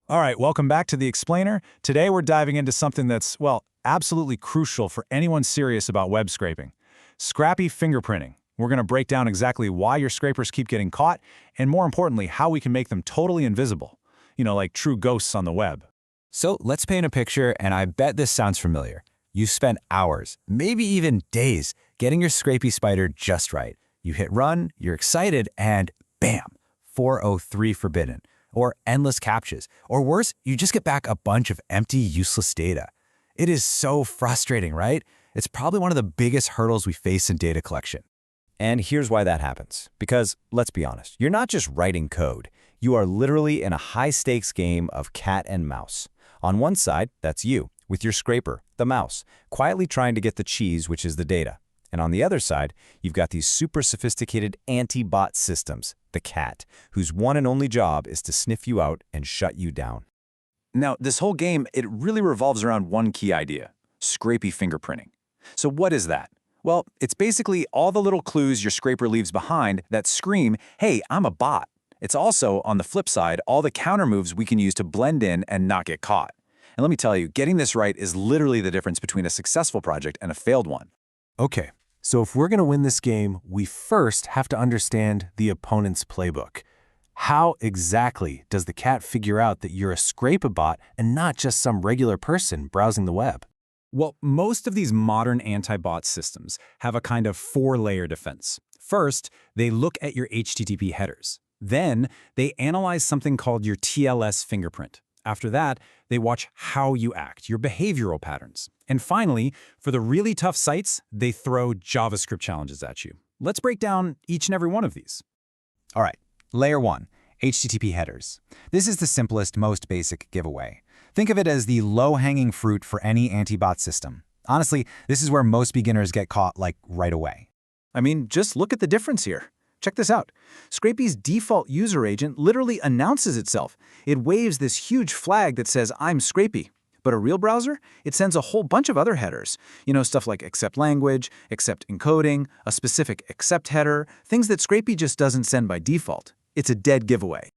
All right, welcome back to The Explainer. Today we're diving into something that's, well, absolutely crucial for anyone serious about web scraping. Scrapy fingerprinting. We're going to break down exactly why your scrapers keep getting caught, and more importantly, how we can make them totally invisible. You know, like true ghosts on the web. So let's paint a picture, and I bet this sounds familiar. You spent hours, maybe even days, getting your Scrapy spider just right. You hit run, you're excited, and bam, 403 forbidden. Or endless captchas. Or worse, you just get back a bunch of empty, useless data. It is so frustrating, right? It's probably one of the biggest hurdles we face in data collection. And here's why that happens. Because, let's be honest, you're not just writing code. You are literally in a high-stakes game of cat and mouse. On one side, that's you, with your scraper, the mouse, quietly trying to get the cheese, which is the data. And on the other side, you've got these super sophisticated anti-bot systems, the cat, whose one and only job is to sniff you out and shut you down. Now, this whole game, it really revolves around one key idea: Scrapy fingerprinting. So what is that? Well, it's basically all the little clues your scraper leaves behind that scream, hey, I'm a bot. It's also, on the flip side, all the counter moves we can use to blend in and not get caught. And let me tell you, getting this right is literally the difference between a successful project and a failed one. Okay, so if we're going to win this game, we first have to understand the opponent's playbook. How exactly does the cat figure out that you're a scrape-a-bot and not just some regular person browsing the web? Well, most of these modern anti-bot systems have a kind of four-layer defense. First, they look at your HTTP headers. Then, they analyze something called your TLS fingerprint. After that, they watch how you act, your behavioral patterns. And finally, for the really tough sites, they throw JavaScript challenges at you. Let's break down each and every one of these. All right, layer 1, HTTP headers. This is the simplest, most basic giveaway. Think of it as the low-hanging fruit for any anti-bot system. Honestly, this is where most beginners get caught, like, right away. I mean, just look at the difference here. Check this out. Scrapy's default user agent literally announces itself. It waves this huge flag that says, I'm Scrapy. But a real browser, it sends a whole bunch of other headers. You know, stuff like accept language, accept encoding, a specific accept header, things that Scrapy just doesn't send by default. It's a dead giveaway.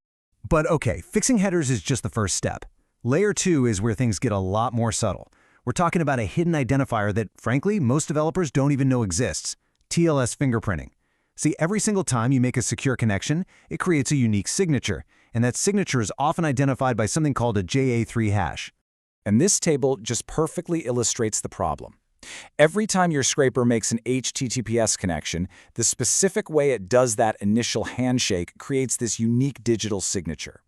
But okay, fixing headers is just the first step. Layer 2 is where things get a lot more subtle. We're talking about a hidden identifier that, frankly, most developers don't even know exists: TLS fingerprinting. See, every single time you make a secure connection, it creates a unique signature, and that signature is often identified by something called a JA3 hash. And this table just perfectly illustrates the problem. Every time your scraper makes an HTTPS connection, the specific way it does that initial handshake creates this unique digital signature.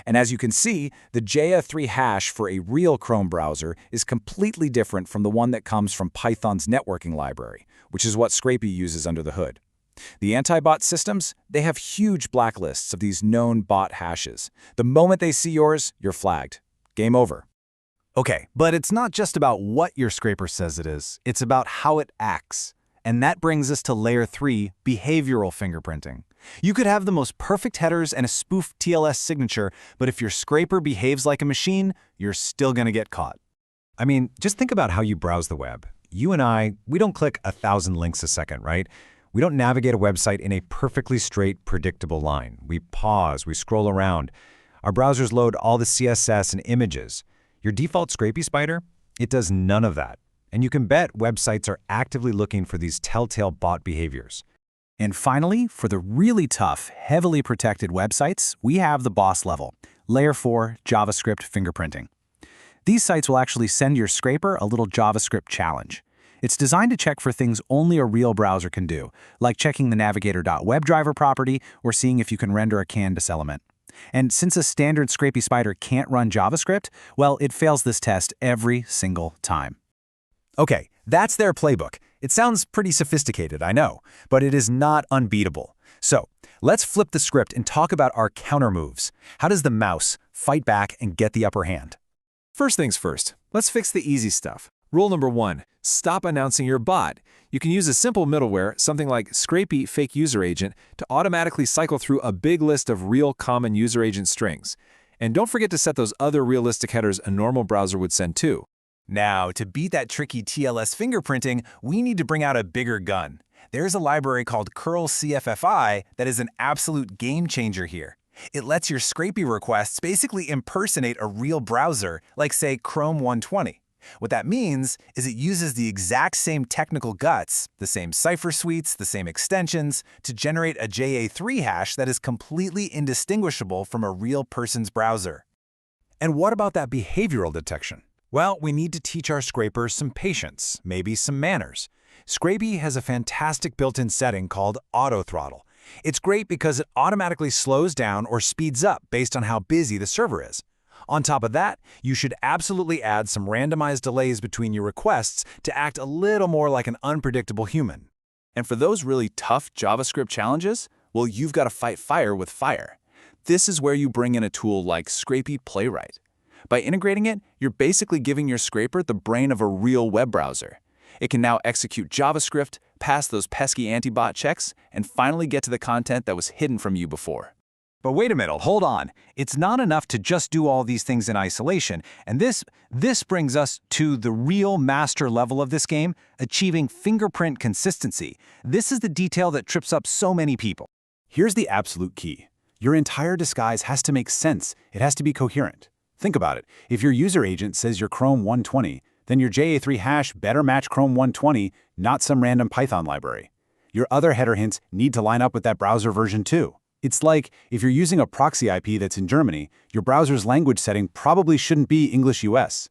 And as you can see, the JA3 hash for a real Chrome browser is completely different from the one that comes from Python's networking library, which is what Scrapy uses under the hood. The anti-bot systems, they have huge blacklists of these known bot hashes. The moment they see yours, you're flagged. Game over. Okay, but it's not just about what your scraper says it is, it's about how it acts. And that brings us to layer 3, behavioral fingerprinting. You could have the most perfect headers and a spoofed TLS signature, but if your scraper behaves like a machine, you're still going to get caught. I mean, just think about how you browse the web. You and I, we don't click 1,000 links a second, right? We don't navigate a website in a perfectly straight, predictable line. We pause, we scroll around. Our browsers load all the CSS and images. Your default Scrapy spider, it does none of that. And you can bet websites are actively looking for these telltale bot behaviors. And finally, for the really tough, heavily protected websites, we have the boss level, layer 4 JavaScript fingerprinting. These sites will actually send your scraper a little JavaScript challenge. It's designed to check for things only a real browser can do, like checking the navigator.webdriver property or seeing if you can render a Canvas element. And since a standard Scrapy spider can't run JavaScript, well, it fails this test every single time. Okay, that's their playbook. It sounds pretty sophisticated, I know, but it is not unbeatable. So, let's flip the script and talk about our counter moves. How does the mouse fight back and get the upper hand? First things first, let's fix the easy stuff. Rule number 1, stop announcing your bot. You can use a simple middleware, something like Scrapy Fake User Agent, to automatically cycle through a big list of real common user agent strings. And don't forget to set those other realistic headers a normal browser would send too. Now, to beat that tricky TLS fingerprinting, we need to bring out a bigger gun. There's a library called curl CFFI that is an absolute game changer here. It lets your Scrapy requests basically impersonate a real browser, like say Chrome 120. What that means is it uses the exact same technical guts, the same cipher suites, the same extensions, to generate a JA3 hash that is completely indistinguishable from a real person's browser. And what about that behavioral detection? Well, we need to teach our scrapers some patience, maybe some manners. Scrapy has a fantastic built-in setting called auto throttle. It's great because it automatically slows down or speeds up based on how busy the server is. On top of that, you should absolutely add some randomized delays between your requests to act a little more like an unpredictable human. And for those really tough JavaScript challenges, well, you've got to fight fire with fire. This is where you bring in a tool like Scrapy-Playwright. By integrating it, you're basically giving your scraper the brain of a real web browser. It can now execute JavaScript, pass those pesky anti-bot checks, and finally get to the content that was hidden from you before. But wait a minute, hold on. It's not enough to just do all these things in isolation, and this brings us to the real master level of this game, achieving fingerprint consistency. This is the detail that trips up so many people. Here's the absolute key. Your entire disguise has to make sense. It has to be coherent. Think about it. If your user agent says you're Chrome 120, then your JA3 hash better match Chrome 120, not some random Python library. Your other header hints need to line up with that browser version too. It's like if you're using a proxy IP that's in Germany, your browser's language setting probably shouldn't be English US.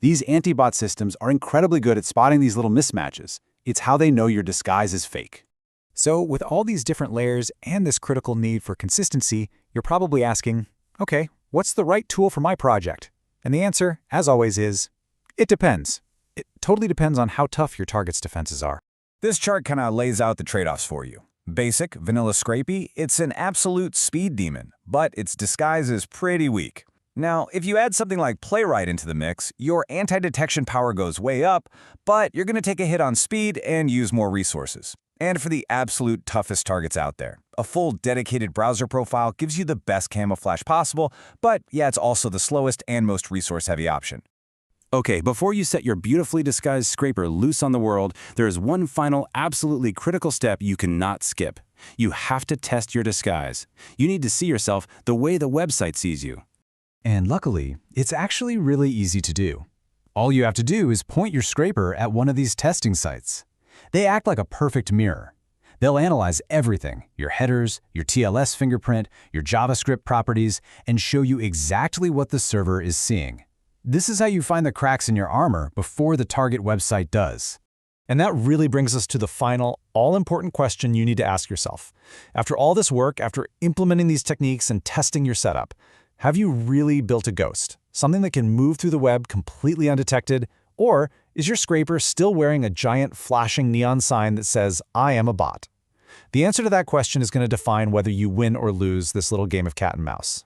These anti-bot systems are incredibly good at spotting these little mismatches. It's how they know your disguise is fake. So with all these different layers and this critical need for consistency, you're probably asking, okay, what's the right tool for my project? And the answer, as always, is, it depends. It totally depends on how tough your target's defenses are. This chart kind of lays out the trade-offs for you. Basic, vanilla Scrapy, it's an absolute speed demon, but its disguise is pretty weak. Now, if you add something like Playwright into the mix, your anti-detection power goes way up, but you're going to take a hit on speed and use more resources. And for the absolute toughest targets out there, a full dedicated browser profile gives you the best camouflage possible, but yeah, it's also the slowest and most resource-heavy option. Okay, before you set your beautifully disguised scraper loose on the world, there is one final, absolutely critical step you cannot skip. You have to test your disguise. You need to see yourself the way the website sees you. And luckily, it's actually really easy to do. All you have to do is point your scraper at one of these testing sites. They act like a perfect mirror. They'll analyze everything, your headers, your TLS fingerprint, your JavaScript properties, and show you exactly what the server is seeing. This is how you find the cracks in your armor before the target website does. And that really brings us to the final, all-important question you need to ask yourself. After all this work, after implementing these techniques and testing your setup, have you really built a ghost? Something that can move through the web completely undetected? Or is your scraper still wearing a giant flashing neon sign that says, "I am a bot"? The answer to that question is going to define whether you win or lose this little game of cat and mouse.